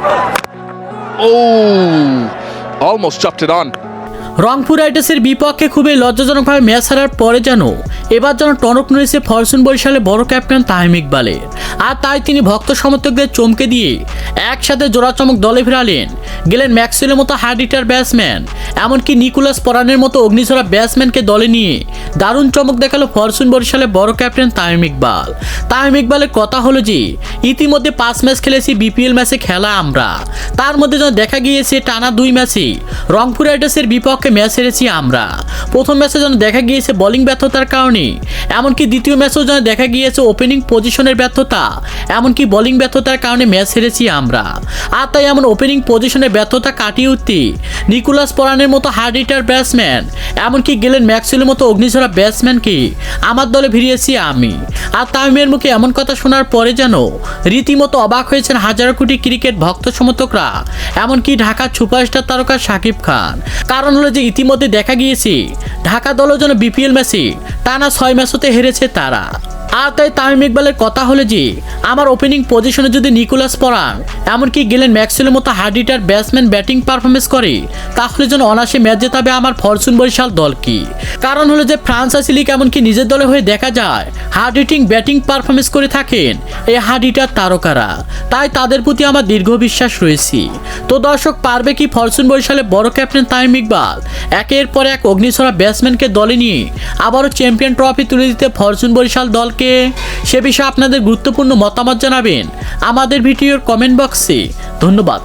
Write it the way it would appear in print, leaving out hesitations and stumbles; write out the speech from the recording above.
Oh, almost chopped it on. Rangpur রাইডার্সের বিপক্ষে খুবই লজ্জাজনকভাবে ম্যাচ হারার পরে যেন এবার যেন টনক নড়েছে ফরচুন বরিশালের বড় ক্যাপ্টেন তামিম ইকবালের। আর তাই তিনি ভক্ত সমর্থকদের চমকে দিয়ে একসাথে জোড়া চমক দলে ফেরালেন গেলেন ম্যাক্সওয়েলের মতো হার্ড হিটার ব্যাটসম্যান, এমনকি নিকোলাস পরানের মতো অগ্নিঝরা ব্যাটসম্যানকে দলে নিয়ে দারুণ চমক দেখালো ফরচুন বরিশালের বড় ক্যাপ্টেন তামিম ইকবাল। তামিম ইকবালের কথা হলো যে ইতিমধ্যে 5 ম্যাচ খেলেছি বিপিএল ম্যাচে খেলা আমরা, তার মধ্যে যেন দেখা গিয়েছে টানা 2 ম্যাচে রংপুর রাইডার্সের বিপক্ষে ম্যাচ হেরেছি আমরা। প্রথম ম্যাচে যেন দেখা গিয়েছে বোলিং ব্যর্থতার কারণে, এমনকি দ্বিতীয় ম্যাচেও যেন দেখা গিয়েছে ওপেনিং পজিশনের ব্যর্থতা, এমনকি বোলিং ব্যর্থতার কারণে ম্যাচ হেরেছি আমরা। আর তাই এমন ওপেনিং পজিশনের ব্যর্থতা কাটিয়ে উঠতে নিকোলাস পরানের মতো হার্ড হিটার ব্যাটসম্যান, এমনকি গেলেন ম্যাক্সওয়েলের মতো অগ্নিঝরা ব্যাটসম্যানকে আমার দলে ভিড়িয়েছি আমি। আর তামিমের মুখে এমন কথা শোনার পরে যেন রীতিমতো অবাক হয়েছেন হাজারো কোটি ক্রিকেট ভক্ত সমর্থকরা, এমনকি ঢাকার সুপারস্টার তারকা শাকিব খান। কারণ হলো যে ইতিমধ্যে দেখা গিয়েছে ঢাকা দলও যেন বিপিএল ম্যাচে টানা 6 ম্যাচতে হেরেছে তারা। আর তাই তামিম ইকবালের কথা হলো যে আমার ওপেনিং পজিশনে যদি নিকোলাস পরান, এমনকি গেলেন ম্যাক্সওয়েলের মতো hard hitter batsman batting performance করে, তাহলে যেন অনায়াসে ম্যাচ জেতাবে আমার ফরচুন বরিশাল দলকে। কারণ হলো যে ফ্রান্সাইজি লিগ এমনকি নিজের দলে হয়ে দেখা যায় হার্ড হিটিং ব্যাটিং পারফরমেন্স করে থাকেন এই হার্ড হিটার তারকারা, তাই তাদের প্রতি আমার দীর্ঘ বিশ্বাস রয়েছে। তো দর্শক, পারবে কি ফরচুন বরিশালের বড় ক্যাপ্টেন তামিম ইকবাল একের পর এক অগ্নিঝরা ব্যাটসম্যানকে দলে নিয়ে আবারও চ্যাম্পিয়ন ট্রফি তুলে দিতে ফরচুন বরিশাল দলকে? সে বিষয়ে আপনাদের গুরুত্বপূর্ণ মতামত জানাবেন আমাদের ভিডিওর কমেন্ট বক্সে। ধন্যবাদ।